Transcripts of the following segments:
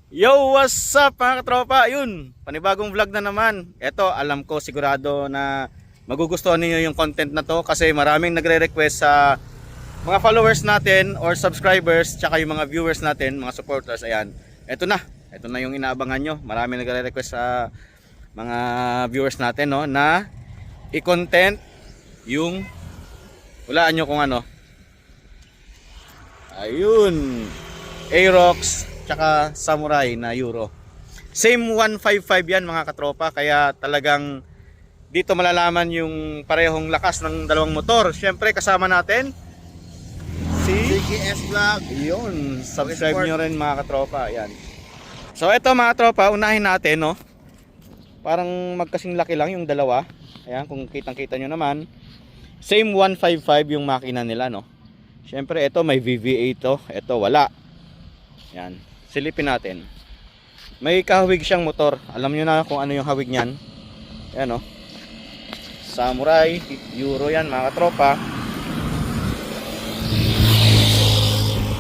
Yo, what's up mga katropa? Yun, panibagong vlog na naman. Eto, alam ko sigurado na magugustuhan niyo yung content na to kasi maraming nagre-request sa mga followers natin or subscribers tsaka yung mga viewers natin, mga supporters. Ayan, eto na yung inaabangan nyo. Maraming nagre-request sa mga viewers natin, no, na i-content yung hulaan nyo kung ano. Ayun, Aerox tsaka Samurai na Euro. Same 155 yan mga katropa, kaya talagang dito malalaman yung parehong lakas ng dalawang motor. Syempre kasama natin si CGS Vlog. yun, subscribe nyo rin mga katropa. Ayan. So ito mga tropa, unahin natin, no. Parang magkasing laki lang yung dalawa. Ayan, kung kitang-kita nyo naman. Same 155 yung makina nila, no. Syempre ito may VVA to, ito wala. Ayan. Silipin natin. May kahawig siyang motor. Alam nyo na kung ano yung hawig niyan. Ayan, o. Samurai Euro yan mga katropa.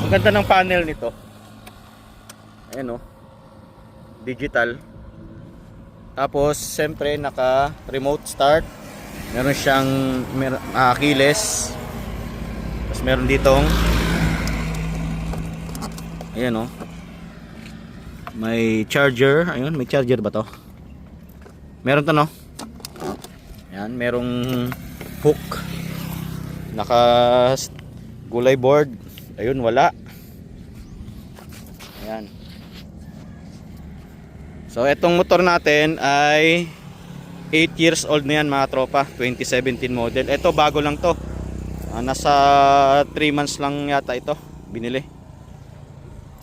Ang ganda ng panel nito. Ayan, o. Digital. Tapos siyempre naka remote start. Meron siyang keyless. Tapos meron ditong ayan, o. May charger. Ayun, may charger ba to? Meron to, no? Ayan, merong hook. Naka gulay board. Ayun, wala. Ayan. So, etong motor natin ay 8 years old na yan mga tropa. 2017 model. Ito, bago lang to. Nasa 3 months lang yata ito. Binili.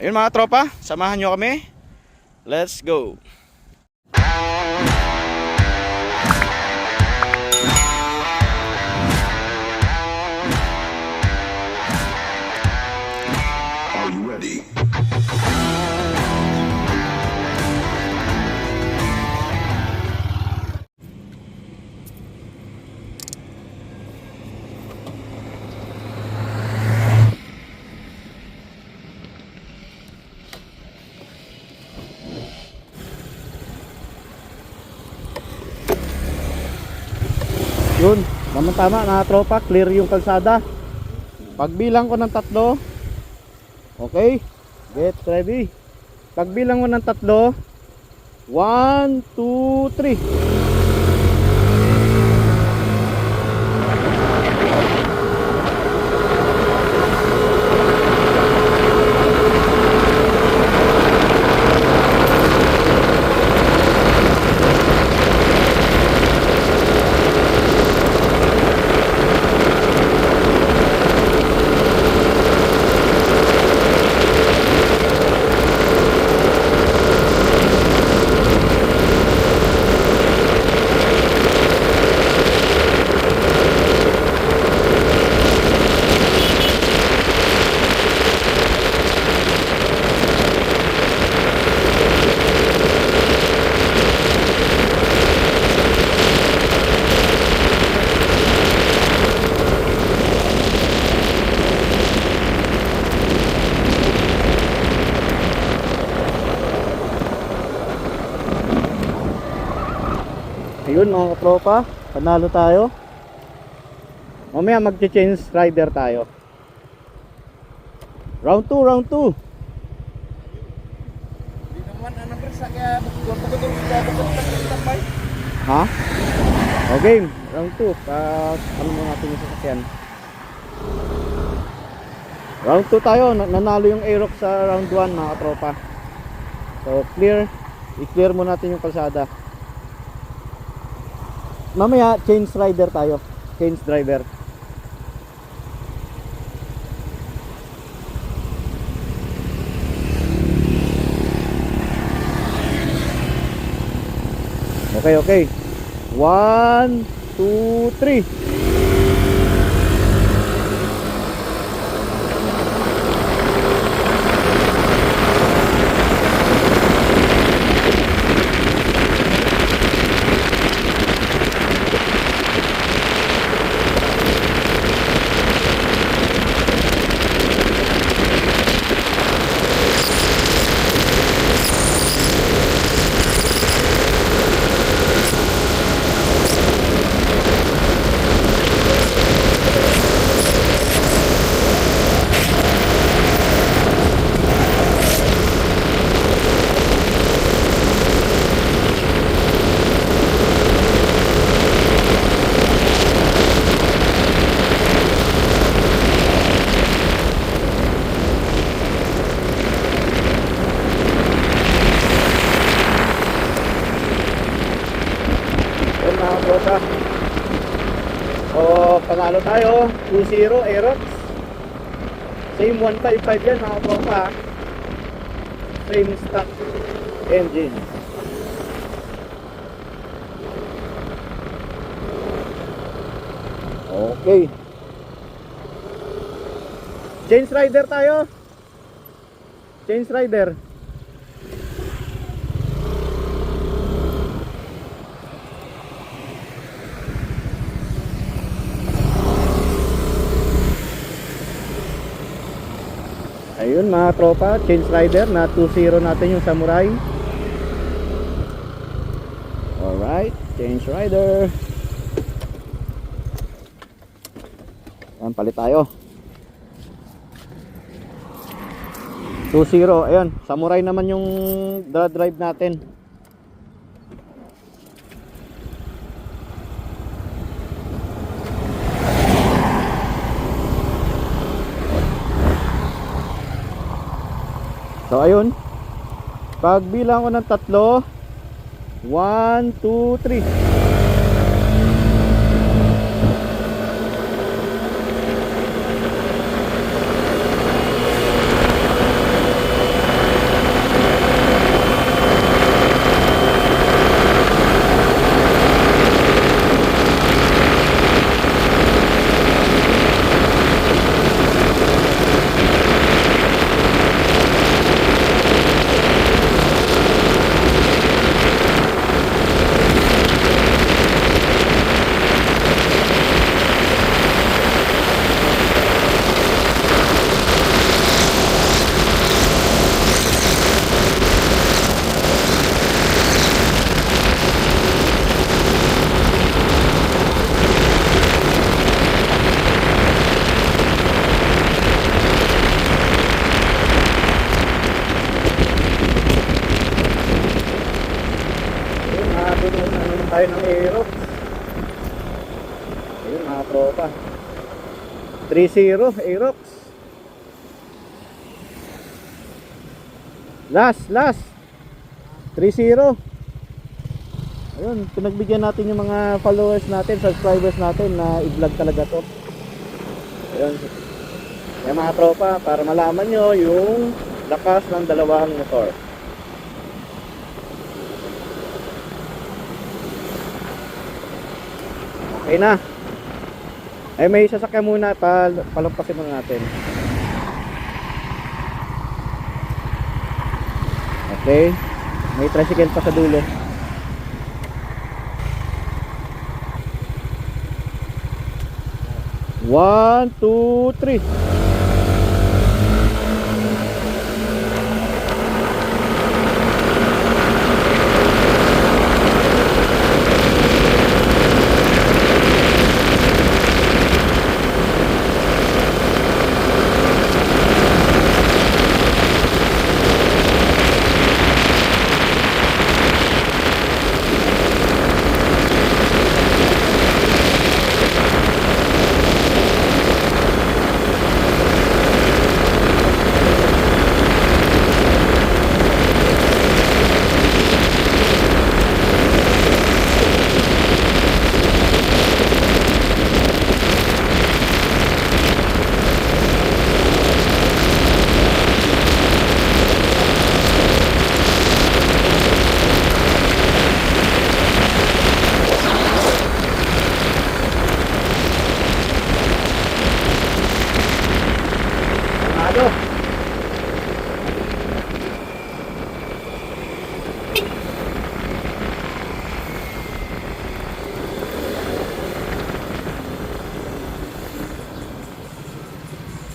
Ayun mga tropa, samahan nyo kami. Let's go. Are you ready? Yun, tama mga tropa, clear yung kalsada. Pagbilang ko ng 3, okay, get ready. Pagbilang ko ng 3, 1, 2, 3. Ayun mga katropa, panalo tayo. Mamaya mag-change rider tayo. Round 2, round 2. Di naman anak bersa kaya betul tambay. Ha? O game, round 2. Ano mo natin yung sasakyan? Round 2 tayo, nanalo yung Aerox sa round 1 mga katropa. So clear, i-clear mo natin yung kalsada. Mamaya change rider tayo, change driver. Okay, okay. 1, 2, 3. Nanalo tayo. 2-0 Aerox. Same 155 yan mga tropa. Same stock engine. Okay. Change rider tayo. Change rider. Ayun mga tropa, change rider na 2-0 natin yung Samurai. Alright, change rider. Ayan, palit tayo. 2-0, ayun, Samurai naman yung drive natin. So ayun, pagbilang ko ng 3, 1, 2, 3. Tayo ng Aerox. Ayun mga tropa, 3-0 Aerox. Last 3-0. Ayun, pinagbigyan natin yung mga followers natin, subscribers natin na i-vlog talaga to. Ayun. Kaya mga tropa, para malaman nyo yung lakas ng dalawang motor. Okay na. Ay may sasakyan muna, palampasin muna natin. Okay. May tricycle pa sa dulo. One, two, three.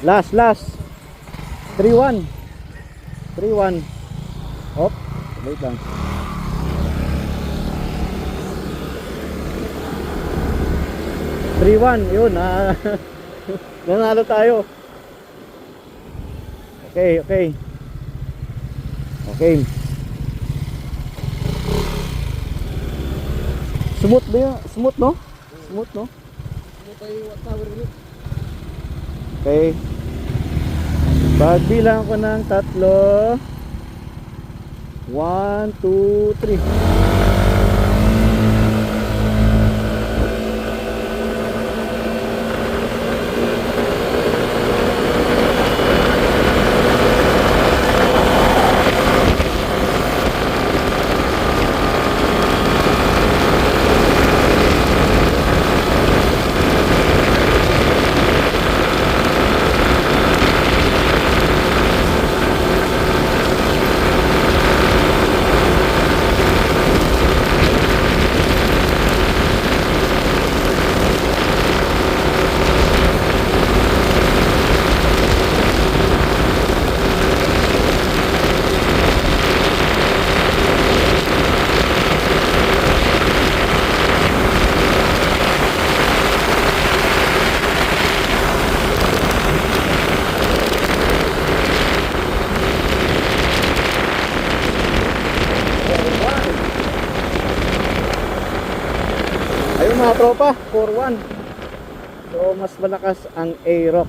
Last 3-1. Hop, wait lang. 3-1, yun nanalo tayo. Okay. Smooth ba yun? Smooth no? Okay. Pagbilang ko ng 3, 1, 2, 3. mga tropa, 4-1. So mas malakas ang Aerox.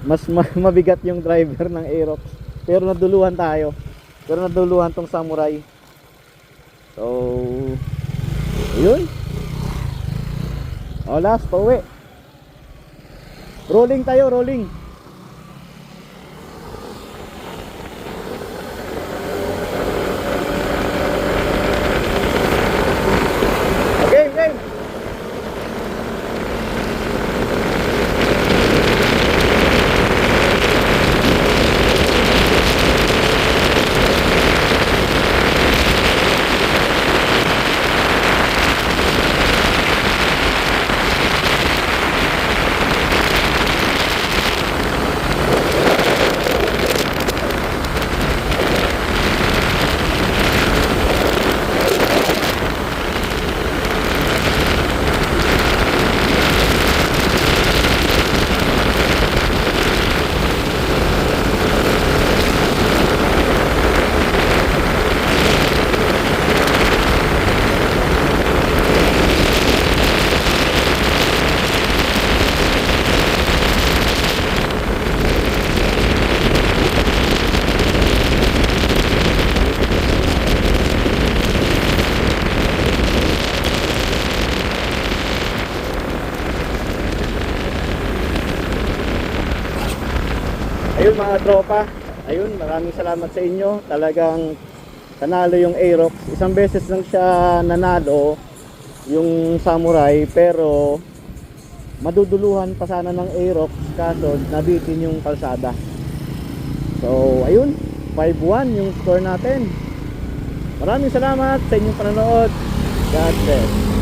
Mas mabigat yung driver ng Aerox. Pero naduluhan tayo. Pero naduluhan tong Samurai. So yun. O last, pauwi. Rolling tayo, rolling. Okay, okay. Ayun mga tropa, ayun, maraming salamat sa inyo. Talagang nanalo yung Aerox. Isang beses lang siya nanalo yung Samurai, pero maduduluhan pa sana ng Aerox kaso nabitin yung kalsada. So ayun, 5-1 yung score natin. Maraming salamat sa inyong panonood. God bless.